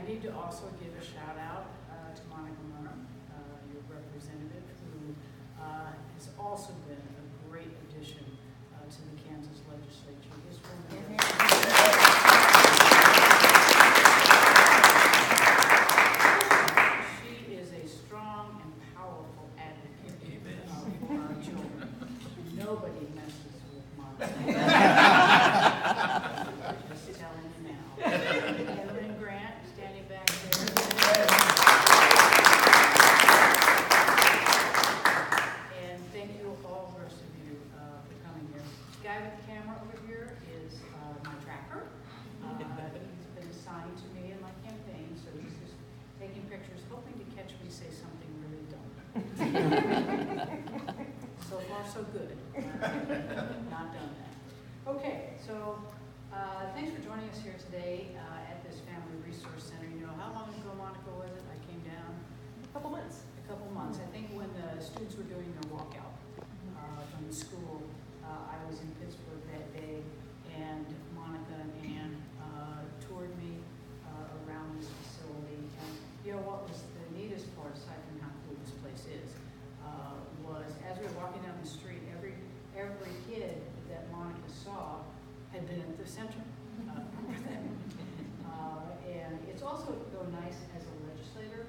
need to also give a shout out to Monica Murray, your representative, who has also been a great addition to the Kansas legislature. This woman she is a strong and powerful advocate for our children. Nobody messes with Monica. Just telling you now. And Lynn Grant, standing back there. And thank you, all the rest of you, for coming here. The guy with the camera over here is my tracker. He's been assigned to me in my campaign, so he's just taking pictures, hoping to catch me say something really dumb. So far, so good. Not done that. Okay, so thanks for joining us here today at this Family Resource Center. You know, how long ago, Monica, was it? I came down? A couple months. A couple months. I think when the students were doing their walkout from the school, I was in Pittsburg that day, and Monica and Ann toured me around this facility. And you know what was the neatest part, aside from how cool this place is, was as we were walking down the street, every kid that Monica saw had been at the center for them. And it's also nice as a legislator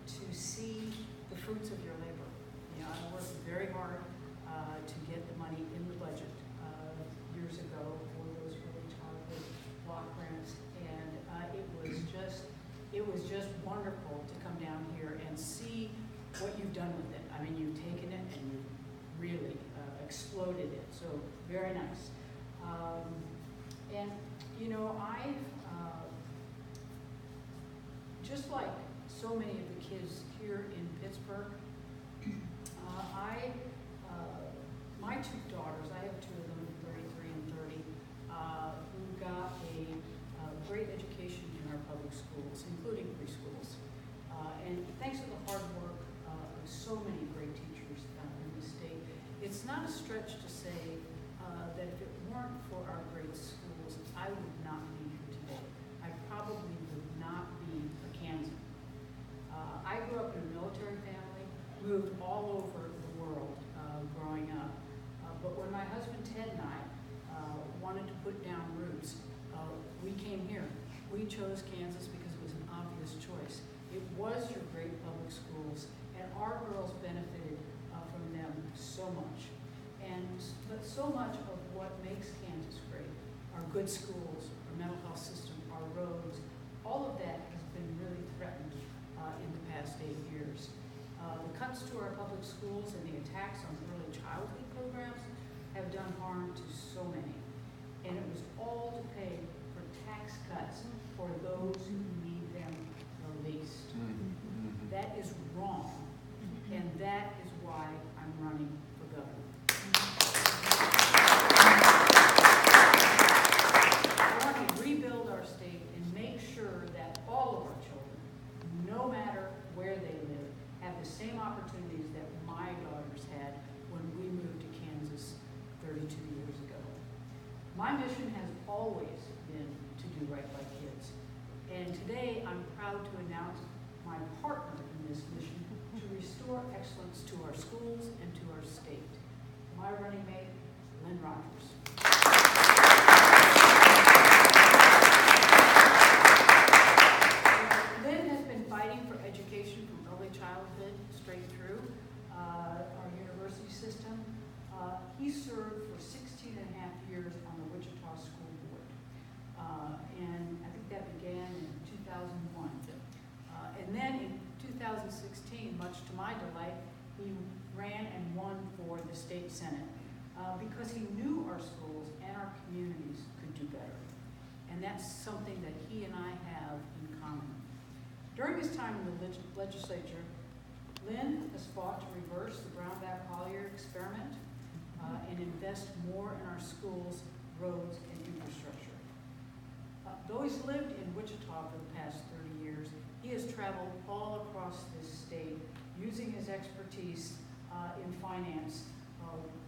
to see the fruits of your labor. You know, I worked very hard to get the money in the budget years ago for those early childhood block grants, and it was just wonderful to come down here and see what you've done with it. I mean, you've taken it and you've really exploded it, so very nice. And you know, just like so many of the kids here in Pittsburgh, my two daughters, I have two of them, 33 and 30, who got a great education in our public schools, including preschools. And thanks to the hard work of so many great teachers in the state, it's not a stretch to say that if it weren't for our great schools, I would not be here today. I probably would not be a Kansan. I grew up in a military family, moved all over the world growing up. But when my husband Ted and I wanted to put down roots, we came here. We chose Kansas because it was an obvious choice. It was your great public schools, and our girls benefited from them so much. But so much of what makes Kansas great, our good schools, our mental health system, our roads, all of that has been really threatened in the past 8 years. The cuts to our public schools and the attacks on early childhood programs have done harm to so many. And it was all to pay for tax cuts for those who need them the least. Mm-hmm. That is wrong, and that is why I'm running for governor. I want to rebuild our state and make sure that all of our children, no matter where they live, have the same opportunities that my daughters had when we moved to Kansas 32 years ago. My mission has always been to do right by kids. And today I'm proud to announce my partner in this mission to restore excellence to our schools and to our state. My running mate, Lynn Rogers. Lynn has been fighting for education from early childhood straight through our university system. He served for 16 and a half years on the Wichita School Board. And I think that began in 2001. And then in 2016, much to my delight, he ran and won for the state senate because he knew our schools and our communities could do better. And that's something that he and I have in common. During his time in the legislature, Lynn has fought to reverse the Brownback Collier experiment and invest more in our schools, roads, and infrastructure. Though he's lived in Wichita for the past 30 years, he has traveled all across this state using his expertise in finance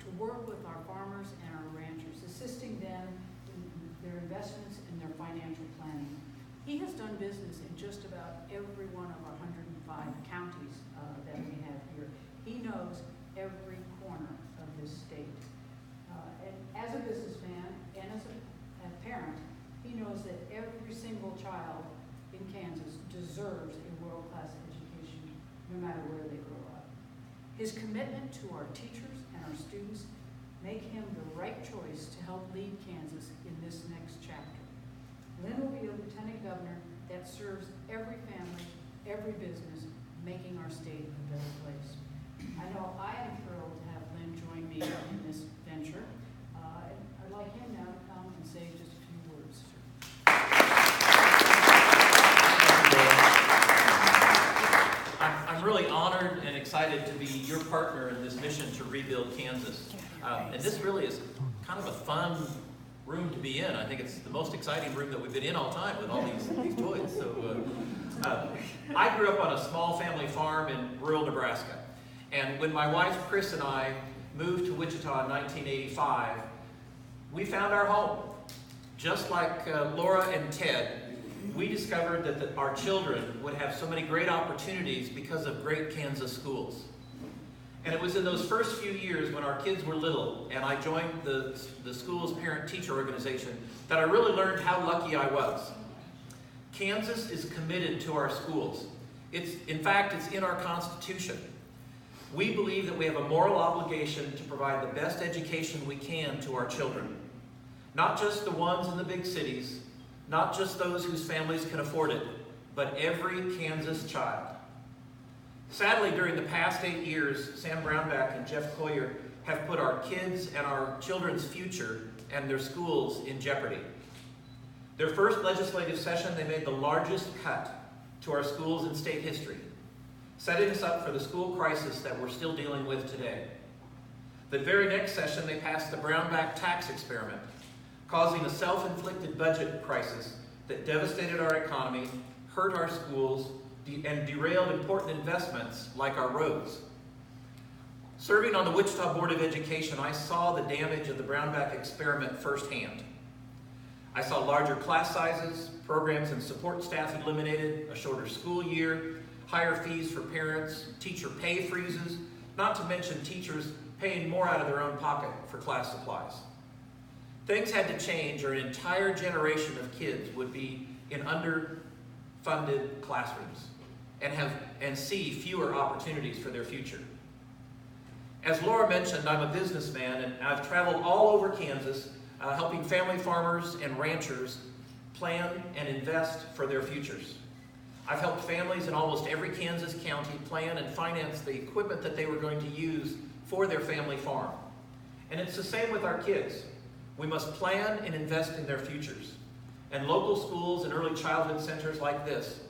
to work with our farmers and our ranchers, assisting them in their investments and their financial planning. He has done business in just about every one of our 105 counties that we have here. He knows every corner of this state. And as a businessman and as a parent, he knows that every single child in Kansas deserves a world-class education, no matter where they grow up. His commitment to our teachers and our students make him the right choice to help lead Kansas in this next chapter. Lynn will be a lieutenant governor that serves every family, every business, making our state a better place. I know I am thrilled to have Lynn join me in this venture. I'd like him now to come and say just a few words. I'm really honored and excited to be your partner in this mission to rebuild Kansas. And this really is kind of a fun room to be in. I think it's the most exciting room that we've been in all time with all these toys. So I grew up on a small family farm in rural Nebraska. And when my wife Chris and I moved to Wichita in 1985, we found our home. Just like Laura and Ted, we discovered that our children would have so many great opportunities because of great Kansas schools. And it was in those first few years when our kids were little and I joined the school's parent-teacher organization that I really learned how lucky I was. Kansas is committed to our schools. In fact, it's in our Constitution. We believe that we have a moral obligation to provide the best education we can to our children. Not just the ones in the big cities, not just those whose families can afford it, but every Kansas child. Sadly, during the past 8 years, Sam Brownback and Jeff Collier have put our kids and our children's future and their schools in jeopardy. Their first legislative session, they made the largest cut to our schools in state history, setting us up for the school crisis that we're still dealing with today. The very next session, they passed the Brownback tax experiment, causing a self-inflicted budget crisis that devastated our economy, hurt our schools, and derailed important investments like our roads. Serving on the Wichita Board of Education, I saw the damage of the Brownback experiment firsthand. I saw larger class sizes, programs and support staff eliminated, a shorter school year, higher fees for parents, teacher pay freezes, not to mention teachers paying more out of their own pocket for class supplies. Things had to change or an entire generation of kids would be in underfunded classrooms and see fewer opportunities for their future. As Laura mentioned, I'm a businessman and I've traveled all over Kansas helping family farmers and ranchers plan and invest for their futures. I've helped families in almost every Kansas county plan and finance the equipment that they were going to use for their family farm. And it's the same with our kids. We must plan and invest in their futures. And local schools and early childhood centers like this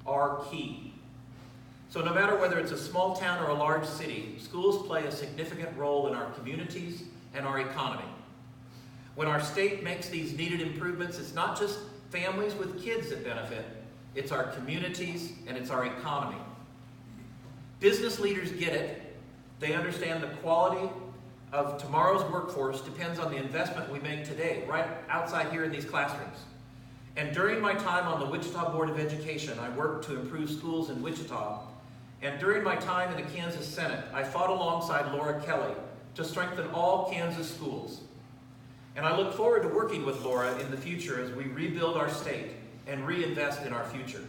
are key. So no matter whether it's a small town or a large city, schools play a significant role in our communities and our economy. When our state makes these needed improvements, it's not just families with kids that benefit, it's our communities and it's our economy. Business leaders get it. They understand the quality of tomorrow's workforce depends on the investment we make today, right outside here in these classrooms. And during my time on the Wichita Board of Education, I worked to improve schools in Wichita. And during my time in the Kansas Senate, I fought alongside Laura Kelly to strengthen all Kansas schools. And I look forward to working with Laura in the future as we rebuild our state and reinvest in our future.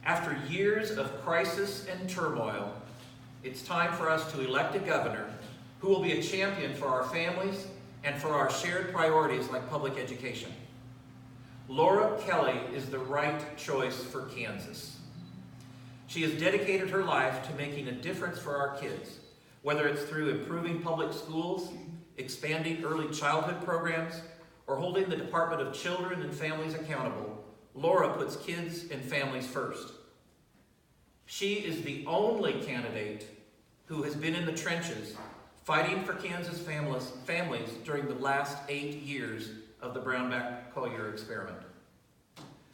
After years of crisis and turmoil, it's time for us to elect a governor who will be a champion for our families and for our shared priorities like public education. Laura Kelly is the right choice for Kansas. She has dedicated her life to making a difference for our kids, whether it's through improving public schools, expanding early childhood programs, or holding the Department of Children and Families accountable. Laura puts kids and families first. She is the only candidate who has been in the trenches fighting for Kansas families during the last 8 years of the Brownback-Collier experiment.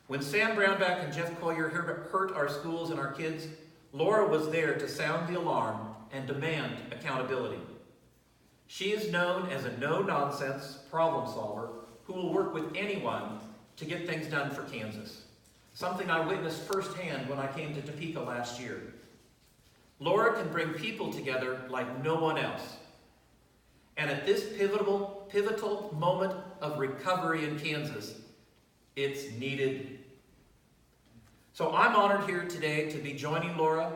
When Sam Brownback and Jeff Collier hurt our schools and our kids, Laura was there to sound the alarm and demand accountability. She is known as a no-nonsense problem solver who will work with anyone to get things done for Kansas. something I witnessed firsthand when I came to Topeka last year. Laura can bring people together like no one else. And at this pivotal moment of recovery in Kansas, it's needed. So I'm honored here today to be joining Laura.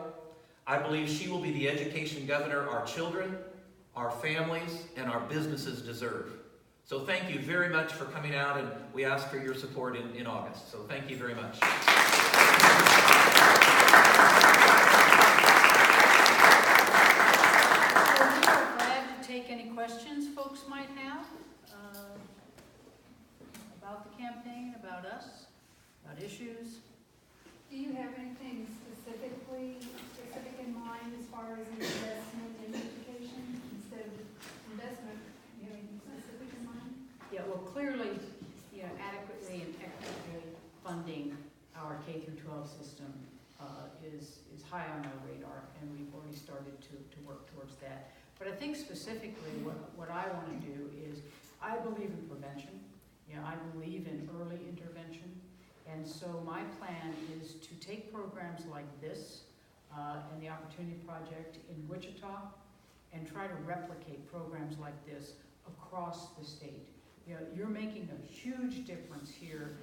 I believe she will be the education governor our children, our families, and our businesses deserve. So thank you very much for coming out, and we ask for your support in August. So thank you very much. Any questions folks might have about the campaign, about us, about issues? Do you have anything specific in mind as far as investment in education? Instead of investment, do you have anything specific in mind? Yeah, well, clearly, adequately and equitably funding our K through 12 system is high on our radar, and we've already started to work towards that. But I think specifically what I want to do is, I believe in prevention. I believe in early intervention. And so my plan is to take programs like this and the Opportunity Project in Wichita and try to replicate programs like this across the state. You're making a huge difference here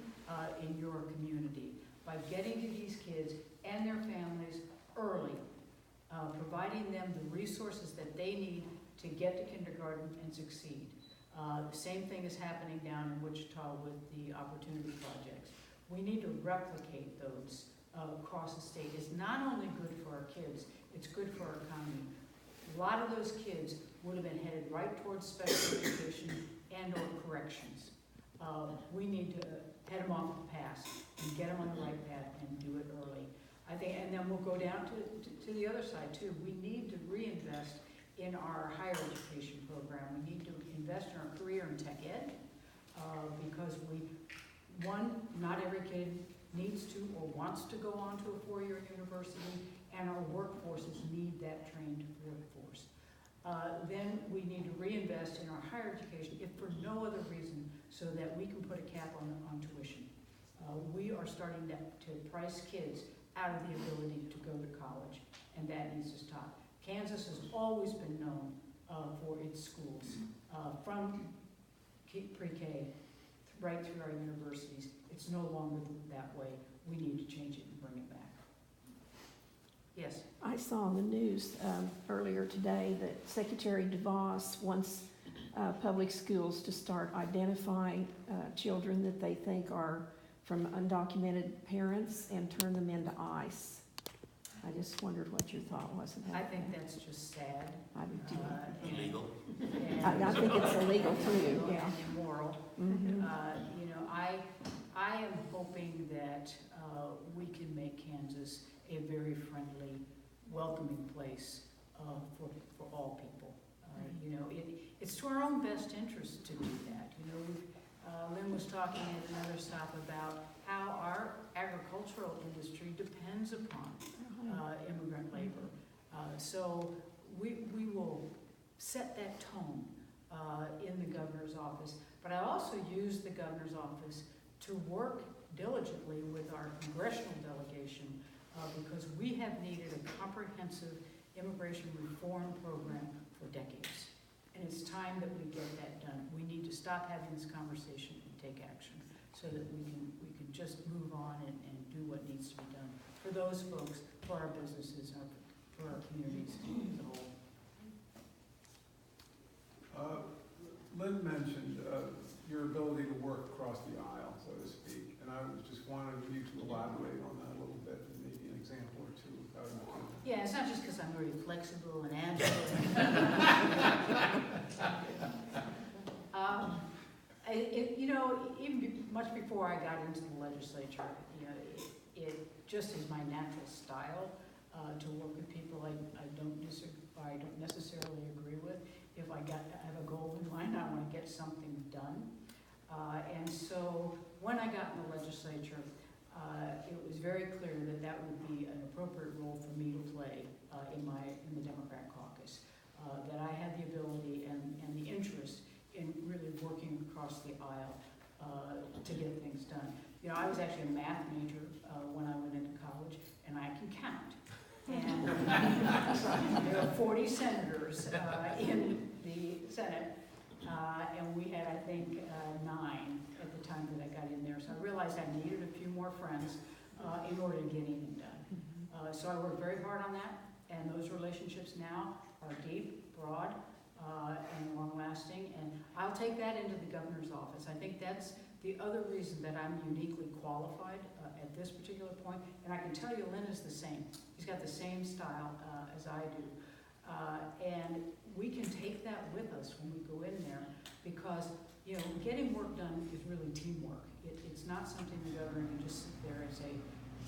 in your community by getting to these kids and their families early. Providing them the resources that they need to get to kindergarten and succeed. The same thing is happening down in Wichita with the Opportunity Projects. We need to replicate those across the state. It's not only good for our kids, it's good for our economy. A lot of those kids would have been headed right towards special education and or corrections. We need to head them off the path and get them on the right path and do it early. I think, and then we'll go down to the other side too. We need to reinvest in our higher education program. We need to invest in our career and tech ed because not every kid needs to or wants to go on to a four-year university, and our workforces need that trained workforce. Then we need to reinvest in our higher education, if for no other reason, so that we can put a cap on tuition. We are starting to price kids out of the ability to go to college, and that needs to stop. Kansas has always been known for its schools, from pre-K right through our universities. It's no longer that way. We need to change it and bring it back. Yes? I saw on the news earlier today that Secretary DeVos wants public schools to start identifying children that they think are from undocumented parents and turn them into ICE. I just wondered what your thought was about that. I think that's just sad. I do too. Illegal. I think it's illegal too, yeah. And immoral. Mm-hmm. I am hoping that we can make Kansas a very friendly, welcoming place for all people. It's to our own best interest to do that. Lynn was talking at another stop about how our agricultural industry depends upon immigrant labor. So we will set that tone in the governor's office. But I also use the governor's office to work diligently with our congressional delegation because we have needed a comprehensive immigration reform program for decades. And it's time that we get that done. We need to stop having this conversation and take action so that we can just move on and do what needs to be done for those folks, for our businesses, for our communities as a whole. Lynn mentioned your ability to work across the aisle, so to speak, and I was just wanted you to elaborate on that a little bit and maybe an example or two of how you do that. Yeah, it's not just because I'm very flexible and agile. Even much before I got into the legislature, it just is my natural style to work with people I don't necessarily agree with. If I have a goal in mind, I want to get something done. And so when I got in the legislature, it was very clear that would be an appropriate role for me to play in the Democrat caucus. That I had the ability and the interest in really working across the aisle to get things done. You know, I was actually a math major when I went into college, and I can count. And there are 40 senators in the Senate, and we had, I think, 9 at the time that I got in there. So I realized I needed a few more friends in order to get anything done. So I worked very hard on that, and those relationships now are deep, broad, and long-lasting. And I'll take that into the governor's office. I think that's the other reason that I'm uniquely qualified at this particular point. And I can tell you Lynn is the same. He's got the same style as I do. And we can take that with us when we go in there because, you know, getting work done is really teamwork. It's not something the governor can just sit there and say,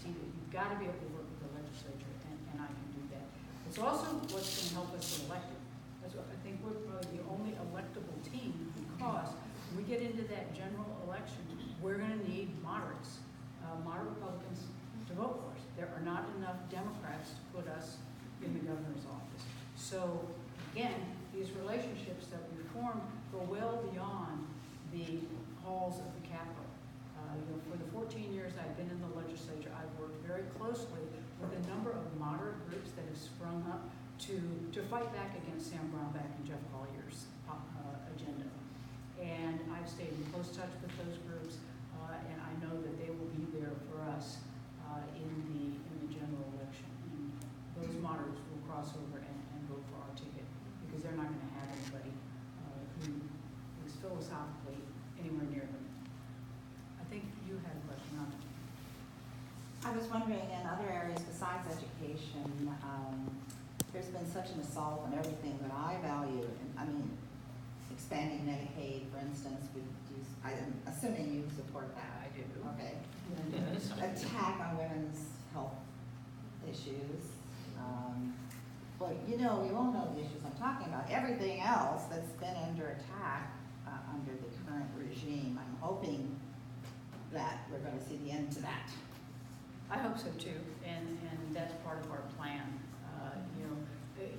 you've got to be able to work with the legislature, and I can do that. It's also what's going to help us get elected. That's what I think we're probably the only electable team because when we get into that general election, we're going to need moderates, moderate Republicans to vote for us. There are not enough Democrats to put us in the governor's office. So again, these relationships that we formed go well beyond the halls of the Capitol. You know, for the 14 years I've been in the legislature, I've worked very closely with a number of moderate groups that have sprung up to fight back against Sam Brownback and Jeff Collier's agenda. And I've stayed in close touch with those groups, and I know that they will be there for us in the general election. And those moderates will cross over and vote for our ticket because they're not going to have anybody who is philosophically anywhere near them. I think you had a question on it. I was wondering, in other areas besides education, there's been such an assault on everything that I value. And I mean, expanding Medicaid, for instance, I'm assuming you support that. I do. Okay. Yes. Attack on women's health issues. Well, you know, you all know the issues I'm talking about. Everything else that's been under attack under the current regime, I'm hoping that we're going to see the end to that. I hope so too, and that's part of our plan. You know,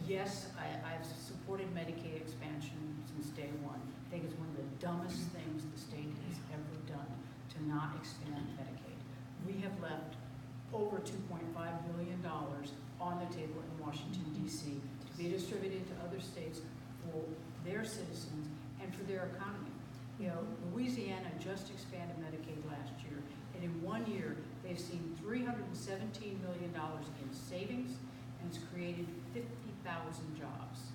yes, I've supported Medicaid expansion since day one. I think it's one of the dumbest things the state has ever done to not expand Medicaid. We have left over $2.5 billion on the table in Washington, D.C. to be distributed to other states for their citizens and for their economy. You know, Louisiana just expanded Medicaid last year, and in 1 year, they've seen $317 million in savings, and it's created 50,000 jobs.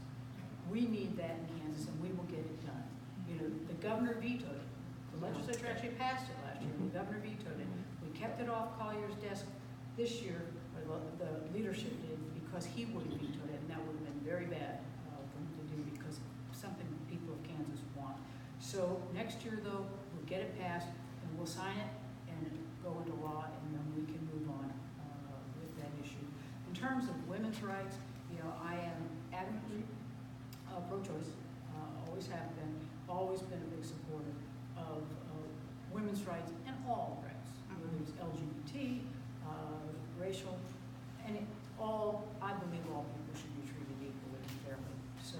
We need that in Kansas, and we will get it done. You know, the governor vetoed it. The legislature actually passed it last year. The governor vetoed it. We kept it off Collier's desk this year, or the leadership did, because he would have vetoed it, and that would have been very bad for him to do because something the people of Kansas want. So next year, though, we'll get it passed, and we'll sign it and go into law, and then we can move on with that issue. In terms of women's rights, you know, I am adamantly pro-choice, always have been, always been a big supporter of women's rights and all rights, whether it's LGBT, racial, and I believe all people should be treated equally and fairly. So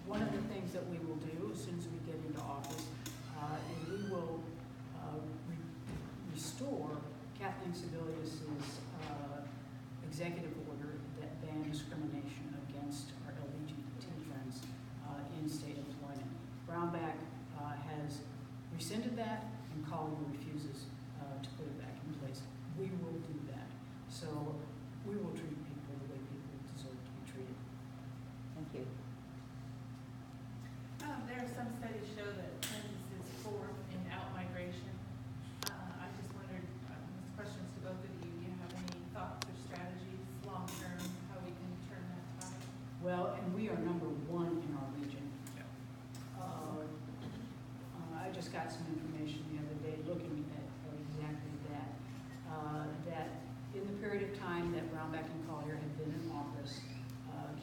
one of the things that we will do as soon as we get into office is we will restore Kathleen Sebelius's executive order that banned discrimination against our LGBT friends in state employment. Brownback has rescinded that, and Collier refuses to put it back in place. We will do that. So we will treat people the way people deserve to be treated. Thank you. There are some studies show that Kansas is fourth in out-migration. I just wondered, this question's to both of you, do you have any thoughts or strategies long-term, how we can turn that tide? Well, and we are number 1 in our region. Yeah. I just got some information the other day looking at exactly that. That in the period of time that Brownback and Collier have been in office,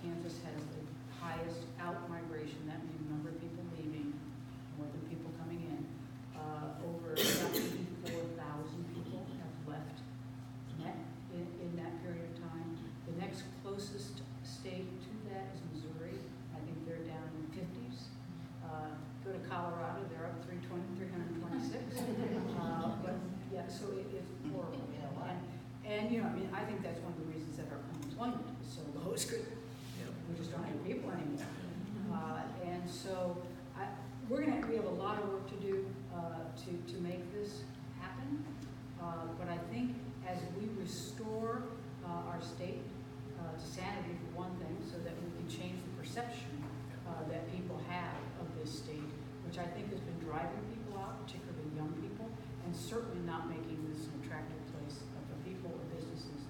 Kansas has the highest out-migration. That means the number of people leaving more than people coming in. Over 54,000 people have left in that period of time. The next closest state to that is Missouri. I think they're down in the 50s. Go to Colorado, they're up 320,000 And, you know, I mean, I think that's one of the reasons that our unemployment is so low, is good. We just don't have people anymore. And so, we have a lot of work to do to make this happen. But I think as we restore our state to sanity, for one thing, so that we can change the perception that people have of this state, which I think has been driving people out, particularly young people, and certainly not making this an attractive place for people or businesses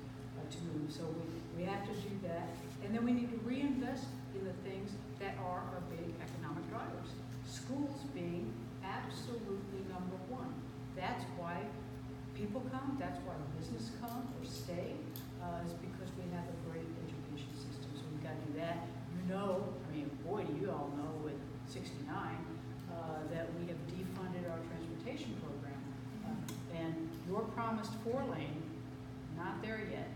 to move. So we have to do that. And then we need to reinvest in the things that are our big economic drivers. Schools being absolutely number one. That's why people come, that's why business come or stay, is because we have a great education system. So we've got to do that. You know, I mean, boy, do you all know with 69 that we have defunded our transportation program. And your promised 4-lane, not there yet.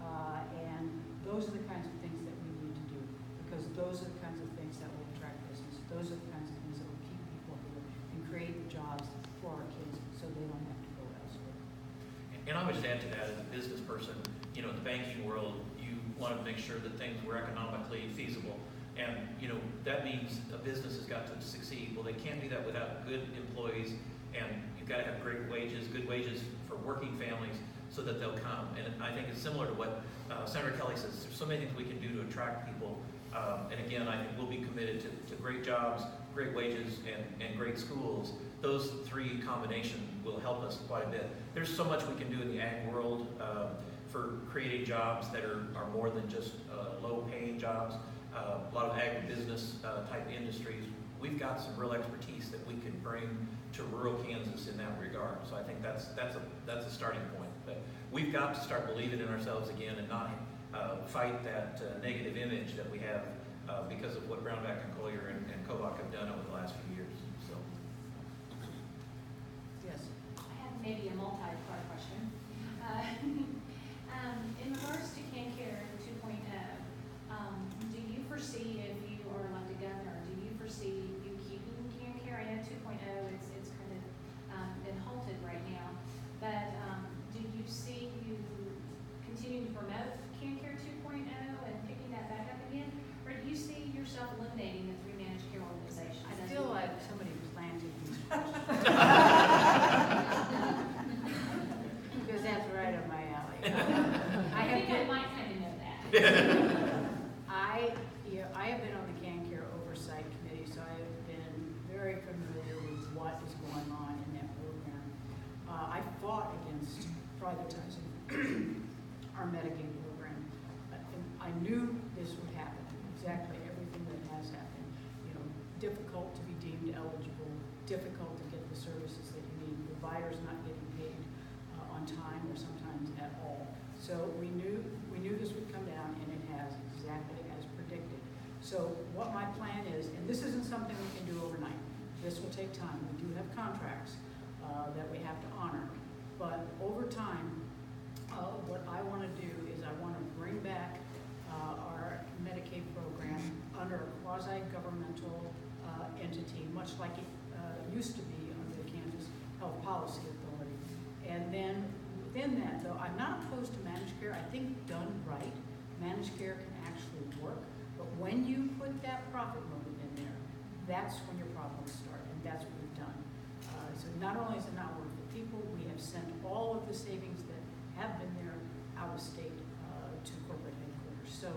And those are the kinds of things that we need to do, because those are the kinds of things that will attract business. Those are the kinds of things that will keep people here and create jobs for our kids so they don't have to go elsewhere. And I would just add to that, as a business person, you know, in the banking world, you want to make sure that things were economically feasible. And, you know, that means a business has got to succeed. Well, they can't do that without good employees, and you've got to have great wages, good wages for working families, so that they'll come. And I think it's similar to what Senator Kelly says. There's so many things we can do to attract people. And again, I think we'll be committed to great jobs, great wages, and great schools. Those three combination will help us quite a bit. There's so much we can do in the ag world for creating jobs that are more than just low-paying jobs. A lot of agribusiness type industries. We've got some real expertise that we can bring to rural Kansas in that regard. So I think that's a starting point. But we've got to start believing in ourselves again and not fight that negative image that we have because of what Brownback and Collier and Kobach have done over the last few years. So, Yes. I have maybe a multi-part question. In regards to CanCare 2.0, do you foresee, if you are elected governor, do you foresee you keeping CanCare? I know 2.0, it's kind of been halted right now, but do you see you continuing to promote CanCare 2.0 and picking that back up again? Or do you see yourself eliminating the 3 managed care organizations? I feel like somebody planted these questions. Because that's right up my alley. I think I might kind of know that. I have been on the CanCare Oversight Committee, so I have been very familiar with what is going on in that program. I fought against privatizing our Medicaid program. I knew this would happen, exactly everything that has happened. You know, difficult to be deemed eligible, difficult to get the services that you need, providers not getting paid on time or sometimes at all. So we knew this would come down, and it has, exactly as predicted. So what my plan is, and this isn't something we can do overnight. This will take time. We do have contracts that we have to honor. But over time, what I want to do is I want to bring back our Medicaid program under a quasi-governmental entity, much like it used to be under the Kansas Health Policy Authority. And then within that, though, I'm not opposed to managed care. I think done right, managed care can actually work. But when you put that profit motive in there, that's when your problems start, and that's what we've done. So not only is it not worth the people, we have sent all of the savings that have been there out of state to corporate headquarters. So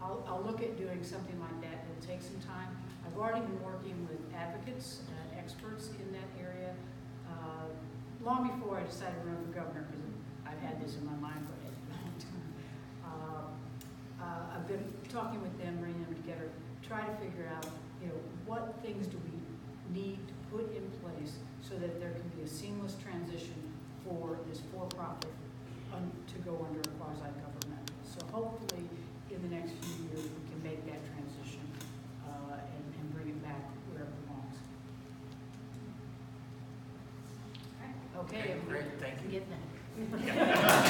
I'll look at doing something like that. It'll take some time. I've already been working with advocates, experts in that area, long before I decided to run for governor, because I've had this in my mind for a long time. I've been talking with them, bringing them together, try to figure out, you know, what things do we need to put in place so that there can be a seamless transition for this for-profit to go under a quasi-governmental. So hopefully, in the next few years, we can make that transition and bring it back where it belongs. Okay. Great, thank you. Get that. Yeah.